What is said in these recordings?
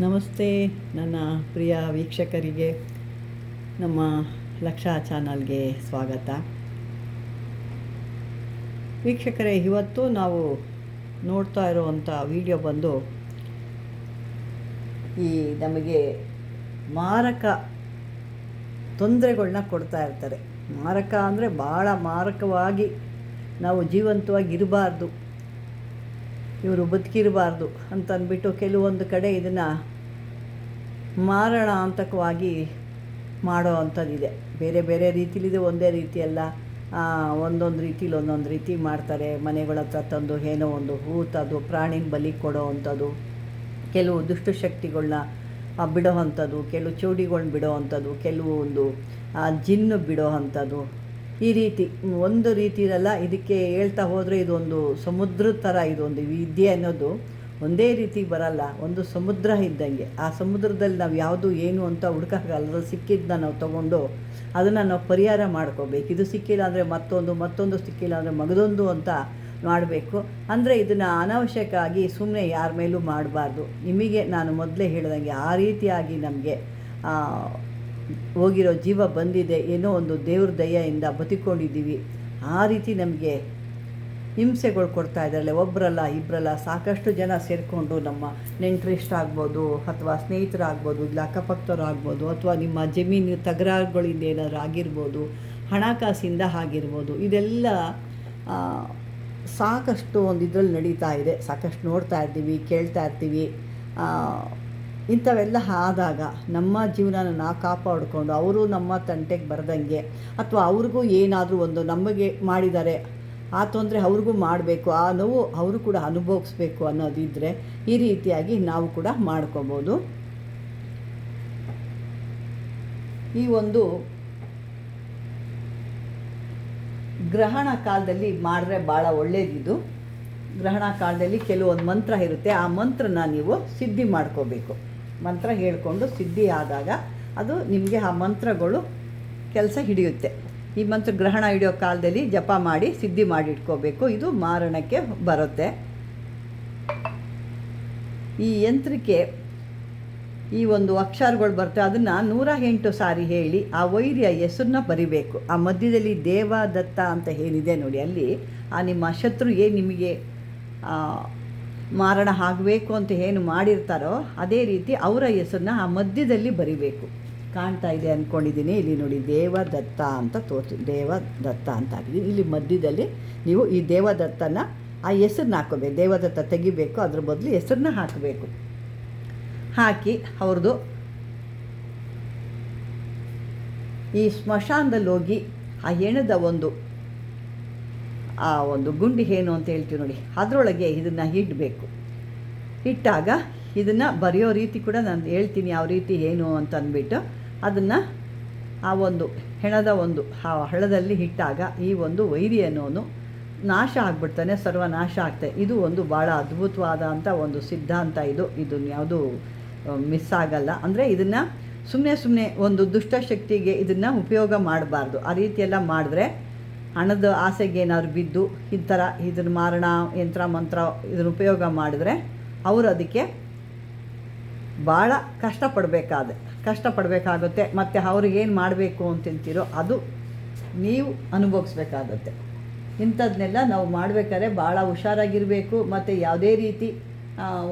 ನಮಸ್ತೆ ನನ್ನ ಪ್ರಿಯ ವೀಕ್ಷಕರಿಗೆ, ನಮ್ಮ ಲಕ್ಷ ಚಾನಲ್ಗೆ ಸ್ವಾಗತ. ವೀಕ್ಷಕರೇ, ಇವತ್ತು ನಾವು ನೋಡ್ತಾ ಇರುವಂಥ ವಿಡಿಯೋ ಬಂದು ಈ ನಮಗೆ ಮಾರಕ ತೊಂದರೆಗಳನ್ನ ಕೊಡ್ತಾ ಇರ್ತಾರೆ. ಮಾರಕ ಅಂದರೆ ಭಾಳ ಮಾರಕವಾಗಿ ನಾವು ಜೀವಂತವಾಗಿ ಇರಬಾರ್ದು, ಇವರು ಬದುಕಿರಬಾರ್ದು ಅಂತಂದ್ಬಿಟ್ಟು ಕೆಲವೊಂದು ಕಡೆ ಇದನ್ನು ಮಾರಣಾಂತಕವಾಗಿ ಮಾಡೋ ಅಂಥದ್ದಿದೆ. ಬೇರೆ ಬೇರೆ ರೀತಿಲಿದೆ, ಒಂದೇ ರೀತಿಯಲ್ಲ. ಒಂದೊಂದು ರೀತಿಲಿ ಒಂದೊಂದು ರೀತಿ ಮಾಡ್ತಾರೆ. ಮನೆಗಳ ಹತ್ರ ತಂದು ಏನೋ ಒಂದು ಹೂತದು ಪ್ರಾಣಿನ ಬಲಿ ಕೊಡೋ ಅಂಥದ್ದು, ಕೆಲವು ದುಷ್ಟಶಕ್ತಿಗಳನ್ನ ಬಿಡೋ ಅಂಥದ್ದು, ಕೆಲವು ಚೌಡಿಗಳ್ನ ಬಿಡೋ ಅಂಥದ್ದು, ಕೆಲವೊಂದು ಜಿನ್ನು ಬಿಡೋ ಅಂಥದ್ದು. ಈ ರೀತಿ ಒಂದು ರೀತಿ ಇರಲ್ಲ. ಇದಕ್ಕೆ ಹೇಳ್ತಾ ಹೋದರೆ ಇದೊಂದು ಸಮುದ್ರದ ಥರ. ಇದೊಂದು ವಿದ್ಯೆ ಅನ್ನೋದು ಒಂದೇ ರೀತಿ ಬರಲ್ಲ, ಒಂದು ಸಮುದ್ರ ಇದ್ದಂಗೆ. ಆ ಸಮುದ್ರದಲ್ಲಿ ನಾವು ಯಾವುದು ಏನು ಅಂತ ಹುಡ್ಕೋಕ್ಕಾಗಲ್ಲ. ಸಿಕ್ಕಿದ್ದನ್ನ ನಾವು ತೊಗೊಂಡು ಅದನ್ನು ನಾವು ಪರಿಹಾರ ಮಾಡ್ಕೋಬೇಕು. ಇದು ಸಿಕ್ಕಿಲ್ಲ ಅಂದರೆ ಮತ್ತೊಂದು ಸಿಕ್ಕಿಲ್ಲ ಅಂದರೆ ಮಗದೊಂದು ಅಂತ ಮಾಡಬೇಕು. ಅಂದರೆ ಇದನ್ನು ಅನಾವಶ್ಯಕವಾಗಿ ಸುಮ್ಮನೆ ಯಾರ ಮೇಲೂ ಮಾಡಬಾರ್ದು. ನಿಮಗೆ ನಾನು ಮೊದಲೇ ಹೇಳಿದಂಗೆ ಆ ರೀತಿಯಾಗಿ ನಮಗೆ ಹೋಗಿರೋ ಜೀವ ಬಂದಿದೆ, ಏನೋ ಒಂದು ದೇವ್ರ ದಯೆಯಿಂದ ಬದುಕೊಂಡಿದ್ದೀವಿ. ಆ ರೀತಿ ನಮಗೆ ಹಿಂಸೆಗಳು ಕೊಡ್ತಾ ಇದ್ದಾರಲ್ಲ, ಒಬ್ಬರಲ್ಲ ಇಬ್ಬರಲ್ಲ ಸಾಕಷ್ಟು ಜನ ಸೇರಿಕೊಂಡು, ನಮ್ಮ ನೆಂಟರಿಷ್ಟಾಗ್ಬೋದು ಅಥವಾ ಸ್ನೇಹಿತರಾಗ್ಬೋದು, ಇಲ್ಲ ಅಕ್ಕಪಕ್ಕದವ್ರು ಆಗ್ಬೋದು, ಅಥವಾ ನಿಮ್ಮ ಜಮೀನು ತಕರಾರುಗಳಿಂದ ಏನಾದರೂ ಆಗಿರ್ಬೋದು, ಹಣಕಾಸಿಂದ ಆಗಿರ್ಬೋದು. ಇದೆಲ್ಲ ಸಾಕಷ್ಟು ಒಂದು ಇದರಲ್ಲಿ ನಡೀತಾ ಇದೆ. ಸಾಕಷ್ಟು ನೋಡ್ತಾ ಇರ್ತೀವಿ, ಕೇಳ್ತಾ ಇರ್ತೀವಿ. ಇಂಥವೆಲ್ಲ ಆದಾಗ ನಮ್ಮ ಜೀವನನ ನಾವು ಕಾಪಾಡಿಕೊಂಡು ಅವರು ನಮ್ಮ ತಂಟೆಗೆ ಬರದಂಗೆ, ಅಥವಾ ಅವ್ರಿಗೂ ಏನಾದರೂ ಒಂದು ನಮಗೆ ಮಾಡಿದ್ದಾರೆ ಆ ತೊಂದರೆ ಅವ್ರಿಗೂ ಮಾಡಬೇಕು, ಆ ನೋವು ಅವರು ಕೂಡ ಅನುಭವಿಸ್ಬೇಕು ಅನ್ನೋದಿದ್ದರೆ ಈ ರೀತಿಯಾಗಿ ನಾವು ಕೂಡ ಮಾಡ್ಕೋಬೋದು. ಈ ಒಂದು ಗ್ರಹಣ ಕಾಲದಲ್ಲಿ ಮಾಡಿದ್ರೆ ಭಾಳ ಒಳ್ಳೆಯದಿದು. ಗ್ರಹಣ ಕಾಲದಲ್ಲಿ ಕೆಲವೊಂದು ಮಂತ್ರ ಇರುತ್ತೆ, ಆ ಮಂತ್ರನ ನೀವು ಸಿದ್ಧಿ ಮಾಡ್ಕೋಬೇಕು. ಮಂತ್ರ ಹೇಳಿಕೊಂಡು ಸಿದ್ಧಿ ಆದಾಗ ಅದು ನಿಮಗೆ ಆ ಮಂತ್ರಗಳು ಕೆಲಸ ಹಿಡಿಯುತ್ತೆ. ಈ ಮಂತ್ರ ಗ್ರಹಣ ಹಿಡಿಯೋ ಕಾಲದಲ್ಲಿ ಜಪ ಮಾಡಿ ಸಿದ್ಧಿ ಮಾಡಿ ಇಟ್ಕೋಬೇಕು. ಇದು ಮಾರಣಕ್ಕೆ ಬರುತ್ತೆ. ಈ ಯಂತ್ರಕ್ಕೆ ಈ ಒಂದು ಅಕ್ಷರಗಳು ಬರ್ತವೆ, ಅದನ್ನು 108 ಸಾರಿ ಹೇಳಿ ಆ ವೈರ್ಯ ಹೆಸರನ್ನ ಬರಿಬೇಕು. ಆ ಮಧ್ಯದಲ್ಲಿ ದೇವದತ್ತ ಅಂತ ಏನಿದೆ ನೋಡಿ, ಅಲ್ಲಿ ಆ ನಿಮ್ಮ ಶತ್ರು ಏನು ನಿಮಗೆ ಮಾರಣ ಆಗಬೇಕು ಅಂತ ಏನು ಮಾಡಿರ್ತಾರೋ ಅದೇ ರೀತಿ ಅವರ ಹೆಸರನ್ನ ಆ ಮಧ್ಯದಲ್ಲಿ ಬರಿಬೇಕು. ಕಾಣ್ತಾ ಇದೆ ಅಂದ್ಕೊಂಡಿದ್ದೀನಿ. ಇಲ್ಲಿ ನೋಡಿ, ದೇವದತ್ತ ಅಂತ ದೇವದತ್ತ ಅಂತ ಹಾಕಿದ್ದೀನಿ. ಇಲ್ಲಿ ಮಧ್ಯದಲ್ಲಿ ನೀವು ಈ ದೇವದತ್ತನ ಆ ಹೆಸರನ್ನ ಹಾಕೋಬೇಕು. ದೇವದತ್ತ ತೆಗಿಬೇಕು, ಅದ್ರ ಬದಲು ಹೆಸರನ್ನ ಹಾಕಬೇಕು. ಹಾಕಿ ಅವ್ರದ್ದು ಈ ಸ್ಮಶಾನದಲ್ಲಿ ಹೋಗಿ ಆ ಹೆಣದ ಆ ಒಂದು ಗುಂಡಿ ಏನು ಅಂತ ಹೇಳ್ತೀವಿ ನೋಡಿ, ಅದರೊಳಗೆ ಇದನ್ನು ಇಡಬೇಕು. ಇಟ್ಟಾಗ ಇದನ್ನು ಬರೆಯೋ ರೀತಿ ಕೂಡ ನಾನು ಹೇಳ್ತೀನಿ, ಯಾವ ರೀತಿ ಏನು ಅಂತ ಅಂದ್ಬಿಟ್ಟು. ಅದನ್ನು ಆ ಒಂದು ಹೆಣದ ಆ ಹಳ್ಳದಲ್ಲಿ ಇಟ್ಟಾಗ ಈ ಒಂದು ವೈರಿ ಅನ್ನೋನು ನಾಶ ಆಗಿಬಿಡ್ತಾನೆ, ಸರ್ವನಾಶ ಆಗ್ತದೆ. ಇದು ಒಂದು ಭಾಳ ಅದ್ಭುತವಾದಂಥ ಒಂದು ಸಿದ್ಧಾಂತ. ಇದನ್ನು ಯಾವುದೂ ಮಿಸ್ ಆಗಲ್ಲ. ಅಂದರೆ ಇದನ್ನು ಸುಮ್ಮನೆ ಒಂದು ದುಷ್ಟಶಕ್ತಿಗೆ ಇದನ್ನು ಉಪಯೋಗ ಮಾಡಬಾರ್ದು. ಆ ರೀತಿಯೆಲ್ಲ ಮಾಡಿದ್ರೆ ಹಣದ ಆಸೆಗೆ ಏನಾದ್ರು ಬಿದ್ದು ಈ ಥರ ಇದನ್ನು ಮಾರಣ ಯಂತ್ರ ಮಂತ್ರ ಇದನ್ನು ಉಪಯೋಗ ಮಾಡಿದ್ರೆ ಅವರು ಅದಕ್ಕೆ ಭಾಳ ಕಷ್ಟಪಡಬೇಕಾಗುತ್ತೆ. ಮತ್ತು ಅವ್ರಿಗೇನು ಮಾಡಬೇಕು ಅಂತಂತೀರೋ ಅದು ನೀವು ಅನುಭವಿಸ್ಬೇಕಾಗತ್ತೆ. ಇಂಥದನ್ನೆಲ್ಲ ನಾವು ಮಾಡಬೇಕಾದ್ರೆ ಭಾಳ ಹುಷಾರಾಗಿರಬೇಕು. ಮತ್ತು ಯಾವುದೇ ರೀತಿ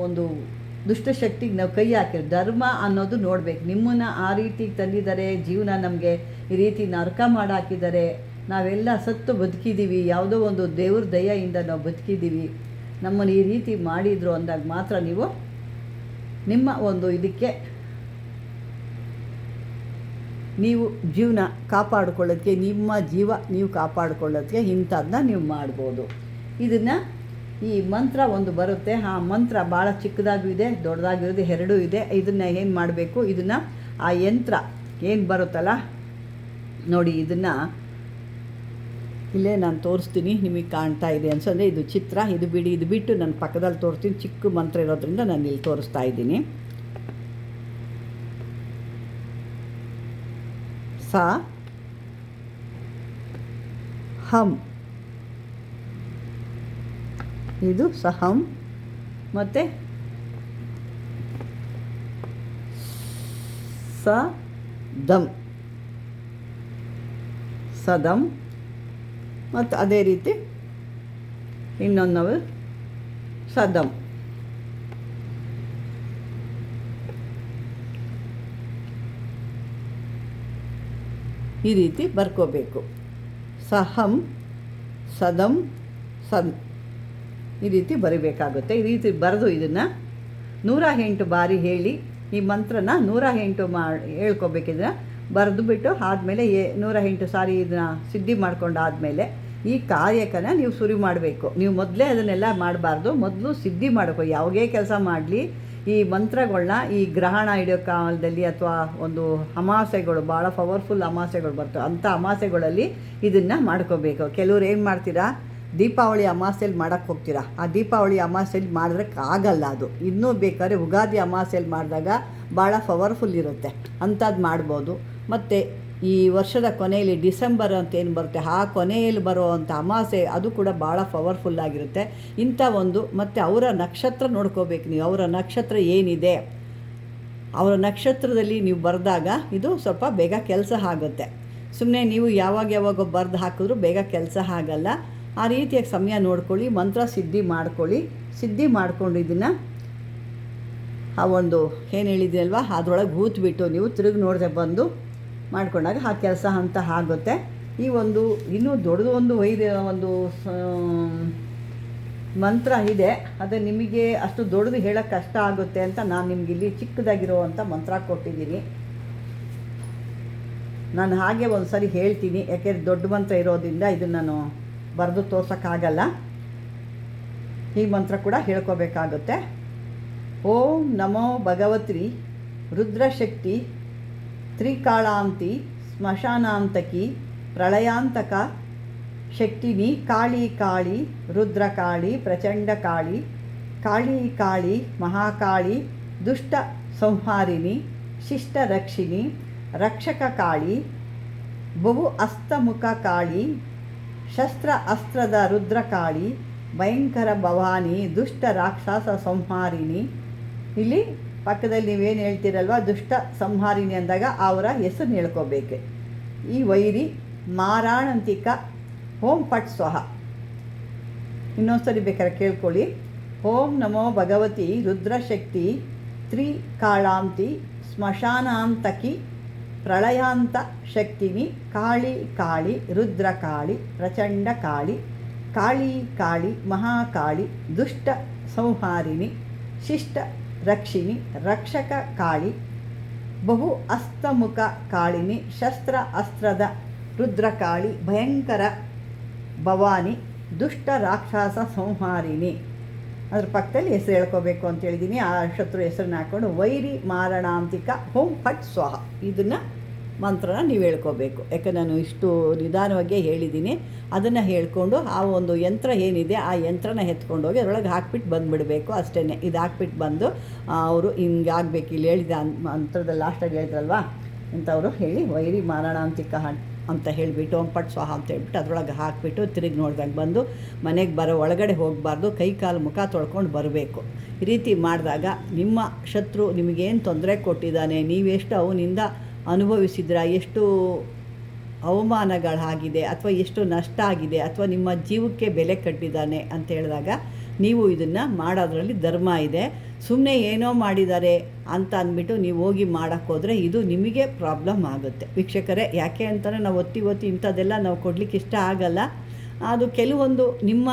ಒಂದು ದುಷ್ಟಶಕ್ತಿಗೆ ನಾವು ಕೈ ಹಾಕಿರೋ ಧರ್ಮ ಅನ್ನೋದು ನೋಡಬೇಕು. ನಿಮ್ಮನ್ನು ಆ ರೀತಿ ತಂದಿದ್ದಾರೆ, ಜೀವನ ನಮಗೆ ಈ ರೀತಿ ನರಕ ಮಾಡಾಕಿದ್ದಾರೆ, ನಾವೆಲ್ಲ ಸತ್ತು ಬದುಕಿದ್ದೀವಿ, ಯಾವುದೋ ಒಂದು ದೇವ್ರ ದಯೆಯಿಂದ ನಾವು ಬದುಕಿದ್ದೀವಿ, ನಮ್ಮನ್ನು ಈ ರೀತಿ ಮಾಡಿದರು ಅಂದಾಗ ಮಾತ್ರ ನೀವು ನಿಮ್ಮ ಒಂದು ಇದಕ್ಕೆ ನೀವು ಜೀವನ ಕಾಪಾಡಿಕೊಳ್ಳೋದಕ್ಕೆ, ನಿಮ್ಮ ಜೀವ ನೀವು ಕಾಪಾಡಿಕೊಳ್ಳೋದಕ್ಕೆ ಇಂಥದನ್ನ ನೀವು ಮಾಡ್ಬೋದು. ಇದನ್ನು ಈ ಮಂತ್ರ ಒಂದು ಬರುತ್ತೆ. ಆ ಮಂತ್ರ ಭಾಳ ಚಿಕ್ಕದಾಗೂ ಇದೆ, ದೊಡ್ಡದಾಗಿರೋದು ಎರಡೂ ಇದೆ. ಇದನ್ನು ಏನು ಮಾಡಬೇಕು, ಇದನ್ನು ಆ ಯಂತ್ರ ಏನು ಬರುತ್ತಲ್ಲ ನೋಡಿ, ಇದನ್ನು ಇಲ್ಲೇ ನಾನು ತೋರಿಸ್ತೀನಿ, ನಿಮಗೆ ಕಾಣ್ತಾ ಇದೆ ಅನ್ಸಂದರೆ ಇದು ಚಿತ್ರ. ಇದು ಬಿಟ್ಟು ನಾನು ಪಕ್ಕದಲ್ಲಿ ತೋರಿಸ್ತೀನಿ. ಚಿಕ್ಕ ಮಂತ್ರ ಇರೋದ್ರಿಂದ ನಾನು ಇಲ್ಲಿ ತೋರಿಸ್ತಾ ಇದ್ದೀನಿ. ಸ ಹಮ್, ಇದು ಸಹಂ ಮತ್ತು ಸದಂ ಸದಂ. ಮತ್ತು ಅದೇ ರೀತಿ ಇನ್ನೊಂದು ನಾವು ಸದಂ. ಈ ರೀತಿ ಬರ್ಕೋಬೇಕು. ಸಹಂ ಸದಂ ಸದ್ ಈ ರೀತಿ ಬರಿಬೇಕಾಗುತ್ತೆ. ಈ ರೀತಿ ಬರೆದು ಇದನ್ನು 108 ಬಾರಿ ಹೇಳಿ, ಈ ಮಂತ್ರನ 108 ಹೇಳ್ಕೊಬೇಕಿದ್ರೆ ಬರೆದು ಬಿಟ್ಟು ಆದಮೇಲೆ 108 ಸಾರಿ ಇದನ್ನ ಸಿದ್ಧಿ ಮಾಡ್ಕೊಂಡಾದಮೇಲೆ ಈ ಕಾಯಕನ ನೀವು ಶುರು ಮಾಡಬೇಕು. ನೀವು ಮೊದಲೇ ಅದನ್ನೆಲ್ಲ ಮಾಡಬಾರ್ದು, ಮೊದಲು ಸಿದ್ಧಿ ಮಾಡಬೇಕು. ಯಾವುದೇ ಕೆಲಸ ಮಾಡಲಿ ಈ ಮಂತ್ರಗಳನ್ನ ಈ ಗ್ರಹಣ ಹಿಡಿಯೋ ಕಾಲದಲ್ಲಿ ಅಥವಾ ಒಂದು ಅಮಾಸೆಗಳು, ಭಾಳ ಪವರ್ಫುಲ್ ಅಮಾಸೆಗಳು ಬರ್ತವೆ, ಅಂಥ ಅಮಾಸೆಗಳಲ್ಲಿ ಇದನ್ನು ಮಾಡ್ಕೋಬೇಕು. ಕೆಲವ್ರು ಏನು ಮಾಡ್ತೀರಾ, ದೀಪಾವಳಿ ಅಮಾಸೆಯಲ್ಲಿ ಮಾಡೋಕ್ಕೆ ಹೋಗ್ತೀರಾ. ಆ ದೀಪಾವಳಿ ಅಮಾಸೆಯಲ್ಲಿ ಮಾಡೋಕ್ಕಾಗಲ್ಲ. ಅದು ಇನ್ನೂ ಬೇಕಾದ್ರೆ ಉಗಾದಿ ಅಮಾಸೆಯಲ್ಲಿ ಮಾಡಿದಾಗ ಭಾಳ ಪವರ್ಫುಲ್ ಇರುತ್ತೆ, ಅಂಥದ್ದು ಮಾಡ್ಬೋದು. ಮತ್ತು ಈ ವರ್ಷದ ಕೊನೆಯಲ್ಲಿ ಡಿಸೆಂಬರ್ ಅಂತ ಏನು ಬರುತ್ತೆ, ಆ ಕೊನೆಯಲ್ಲಿ ಬರುವಂಥ ಅಮಾಸೆ ಅದು ಕೂಡ ಭಾಳ ಪವರ್ಫುಲ್ಲಾಗಿರುತ್ತೆ. ಇಂಥ ಒಂದು ಮತ್ತು ಅವರ ನಕ್ಷತ್ರ ನೋಡ್ಕೋಬೇಕು ನೀವು. ಅವರ ನಕ್ಷತ್ರ ಏನಿದೆ, ಅವರ ನಕ್ಷತ್ರದಲ್ಲಿ ನೀವು ಬರೆದಾಗ ಇದು ಸ್ವಲ್ಪ ಬೇಗ ಕೆಲಸ ಆಗುತ್ತೆ. ಸುಮ್ಮನೆ ನೀವು ಯಾವಾಗ ಬರೆದು ಹಾಕಿದ್ರೂ ಬೇಗ ಕೆಲಸ ಆಗಲ್ಲ. ಆ ರೀತಿಯಾಗಿ ಸಮಯ ನೋಡ್ಕೊಳ್ಳಿ, ಮಂತ್ರ ಸಿದ್ಧಿ ಮಾಡ್ಕೊಳ್ಳಿ. ಸಿದ್ಧಿ ಮಾಡ್ಕೊಂಡು ಇದನ್ನು ಆ ಒಂದು ಏನು ಹೇಳಿದ್ದೀನಲ್ವ ಅದರೊಳಗೆ ಹೂತ್ಬಿಟ್ಟು ನೀವು ತಿರುಗಿ ನೋಡದೆ ಬಂದು ಮಾಡ್ಕೊಂಡಾಗ ಆ ಕೆಲಸ ಅಂತ ಆಗುತ್ತೆ. ಈ ಒಂದು ಇನ್ನೂ ದೊಡ್ಡದು ಒಂದು ಮಂತ್ರ ಇದೆ, ಅದು ನಿಮಗೆ ಅಷ್ಟು ದೊಡ್ಡದು ಹೇಳೋಕ್ಕೆ ಕಷ್ಟ ಆಗುತ್ತೆ ಅಂತ ನಾನು ನಿಮ್ಗೆ ಇಲ್ಲಿ ಚಿಕ್ಕದಾಗಿರೋವಂಥ ಮಂತ್ರ ಕೊಟ್ಟಿದ್ದೀನಿ. ನಾನು ಹಾಗೆ ಒಂದು ಸರಿ ಹೇಳ್ತೀನಿ, ಯಾಕೆಂದರೆ ದೊಡ್ಡ ಮಂತ್ರ ಇರೋದ್ರಿಂದ ಇದನ್ನು ನಾನು ಬರೆದು ತೋರ್ಸೋಕ್ಕಾಗಲ್ಲ. ಈ ಮಂತ್ರ ಕೂಡ ಹೇಳ್ಕೋಬೇಕಾಗುತ್ತೆ. ಓಂ ನಮೋ ಭಗವತ್ರಿ ರುದ್ರಶಕ್ತಿ ತ್ರಿಕಾಳಾಂತಿ ಸ್ಮಶಾನಾಂತಕಿ ಪ್ರಳಯಾಂತಕ ಶಕ್ತಿನಿ ಕಾಳಿ ಕಾಳಿ ರುದ್ರಕಾಳಿ ಪ್ರಚಂಡ ಕಾಳಿ ಕಾಳಿ ಕಾಳಿ ಮಹಾಕಾಳಿ ದುಷ್ಟ ಸಂಹಾರಿಣಿ ಶಿಷ್ಟ ರಕ್ಷಿಣಿ ರಕ್ಷಕ ಕಾಳಿ ಬಹು ಅಸ್ತಮುಖ ಕಾಳಿ ಶಸ್ತ್ರ ಅಸ್ತ್ರದ ರುದ್ರಕಾಳಿ ಭಯಂಕರ ಭವಾನಿ ದುಷ್ಟ ರಾಕ್ಷಸ ಸಂಹಾರಿಣಿ. ಇಲ್ಲಿ ಪಕ್ಕದಲ್ಲಿ ನೀವೇನು ಹೇಳ್ತೀರಲ್ವ ದುಷ್ಟ ಸಂಹಾರಿಣಿ ಅಂದಾಗ ಅವರ ಹೆಸರು ಹೇಳ್ಕೋಬೇಕು. ಈ ವೈರಿ ಮಾರಾಣಂತಿಕ ಓಂ ಪಟ್ ಸ್ವಹ. ಇನ್ನೊಂದ್ಸರಿ ಬೇಕಾದ್ರೆ ಕೇಳ್ಕೊಳ್ಳಿ. ಓಂ ನಮೋ ಭಗವತಿ ರುದ್ರಶಕ್ತಿ ತ್ರಿಕಾಳಾಂತಿ ಸ್ಮಶಾನಾಂತಕಿ ಪ್ರಳಯಾಂತ ಶಕ್ತಿನಿ ಕಾಳಿ ಕಾಳಿ ರುದ್ರಕಾಳಿ ಪ್ರಚಂಡ ಕಾಳಿ ಕಾಳಿ ಕಾಳಿ ಮಹಾಕಾಳಿ ದುಷ್ಟ ಸಂಹಾರಿಣಿ ಶಿಷ್ಟ ರಕ್ಷಿಣಿ ರಕ್ಷಕ ಕಾಳಿ ಬಹು ಅಸ್ತಮುಖ ಕಾಳಿನಿ ಶಸ್ತ್ರ ಅಸ್ತ್ರದ ರುದ್ರಕಾಳಿ ಭಯಂಕರ ಭವಾನಿ ದುಷ್ಟ ರಾಕ್ಷಸ ಸಂಹಾರಿಣಿ. ಅದ್ರ ಪಕ್ಕದಲ್ಲಿ ಹೆಸರು ಹೇಳ್ಕೋಬೇಕು ಅಂತ ಹೇಳಿದ್ದೀನಿ. ಆ ಶತ್ರು ಹೆಸರನ್ನ ಹಾಕ್ಕೊಂಡು ವೈರಿ ಮಾರಣಾಂತಿಕ ಓಂ ಫಟ್ ಸ್ವಾಹ ಇದನ್ನು ಮಂತ್ರನ ನೀವು ಹೇಳ್ಕೋಬೇಕು. ಯಾಕೆ ನಾನು ಇಷ್ಟು ನಿಧಾನವಾಗಿ ಹೇಳಿದ್ದೀನಿ. ಅದನ್ನು ಹೇಳ್ಕೊಂಡು ಆ ಒಂದು ಯಂತ್ರ ಏನಿದೆ ಆ ಯಂತ್ರನ ಎತ್ಕೊಂಡೋಗಿ ಅದರೊಳಗೆ ಹಾಕ್ಬಿಟ್ಟು ಬಂದುಬಿಡಬೇಕು ಅಷ್ಟೇ. ಇದು ಹಾಕ್ಬಿಟ್ಟು ಬಂದು ಅವರು ಹಿಂಗೆ ಆಗಬೇಕು. ಇಲ್ಲಿ ಹೇಳಿದ ಮಂತ್ರದಲ್ಲಿ ಲಾಸ್ಟಾಗಿ ಹೇಳಿದ್ರಲ್ವ ಇಂಥವರು ಹೇಳಿ ವೈರಿ ಮಾರಣಾಂತಿಕ ಅಂತ ಹೇಳಿಬಿಟ್ಟು ಓಂ ಪಟ್ ಸ್ವಾಹ ಅಂತ ಹೇಳ್ಬಿಟ್ಟು ಅದರೊಳಗೆ ಹಾಕಿಬಿಟ್ಟು ತಿರುಗಿ ನೋಡ್ದಂಗೆ ಬಂದು ಮನೆಗೆ ಒಳಗಡೆ ಹೋಗಬಾರ್ದು. ಕೈ ಕಾಲು ಮುಖ ತೊಳ್ಕೊಂಡು ಬರಬೇಕು. ಈ ರೀತಿ ಮಾಡಿದಾಗ ನಿಮ್ಮ ಶತ್ರು ನಿಮಗೇನು ತೊಂದರೆ ಕೊಟ್ಟಿದ್ದಾನೆ, ನೀವೆಷ್ಟು ಅವನಿಂದ ಅನುಭವಿಸಿದ್ರ, ಎಷ್ಟು ಅವಮಾನಗಳಾಗಿದೆ ಅಥವಾ ಎಷ್ಟು ನಷ್ಟ ಆಗಿದೆ ಅಥವಾ ನಿಮ್ಮ ಜೀವಕ್ಕೆ ಬೆಲೆ ಕಟ್ಟಿದ್ದಾನೆ ಅಂತ ಹೇಳಿದಾಗ ನೀವು ಇದನ್ನು ಮಾಡೋದ್ರಲ್ಲಿ ಧರ್ಮ ಇದೆ. ಸುಮ್ಮನೆ ಏನೋ ಮಾಡಿದ್ದಾರೆ ಅಂತ ಅಂದ್ಬಿಟ್ಟು ನೀವು ಹೋಗಿ ಮಾಡೋಕ್ಕೋದ್ರೆ ಇದು ನಿಮಗೆ ಪ್ರಾಬ್ಲಮ್ ಆಗುತ್ತೆ ವೀಕ್ಷಕರೇ. ಯಾಕೆ ಅಂತಲೇ ನಾವು ಒತ್ತಿ ಇಂಥದ್ದೆಲ್ಲ ನಾವು ಕೊಡಲಿಕ್ಕೆ ಇಷ್ಟ ಆಗಲ್ಲ. ಅದು ಕೆಲವೊಂದು ನಿಮ್ಮ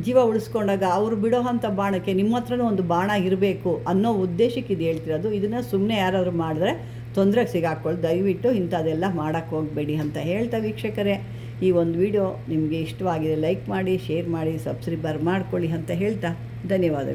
ಜೀವ ಉಳಿಸ್ಕೊಂಡಾಗ ಅವರು ಬಿಡೋ ಅಂಥ ಬಾಣಕ್ಕೆ ನಿಮ್ಮ ಹತ್ರನೂ ಒಂದು ಬಾಣ ಇರಬೇಕು ಅನ್ನೋ ಉದ್ದೇಶಕ್ಕೆ ಇದು ಹೇಳ್ತಿರೋದು. ಇದನ್ನು ಸುಮ್ಮನೆ ಯಾರಾದರೂ ಮಾಡಿದ್ರೆ ತೊಂದರೆಗೆ ಸಿಗಾಕ್ಕೊಳ್ಳಿ. ದಯವಿಟ್ಟು ಇಂಥದ್ದೆಲ್ಲ ಮಾಡೋಕ್ಕೆ ಹೋಗಬೇಡಿ ಅಂತ ಹೇಳ್ತಾ ವೀಕ್ಷಕರೇ, ಈ ಒಂದು ವಿಡಿಯೋ ನಿಮಗೆ ಇಷ್ಟವಾಗಿದೆ ಲೈಕ್ ಮಾಡಿ, ಶೇರ್ ಮಾಡಿ, ಸಬ್ಸ್ಕ್ರೈಬರ್ ಮಾಡ್ಕೊಳ್ಳಿ ಅಂತ ಹೇಳ್ತಾ ಧನ್ಯವಾದಗಳು.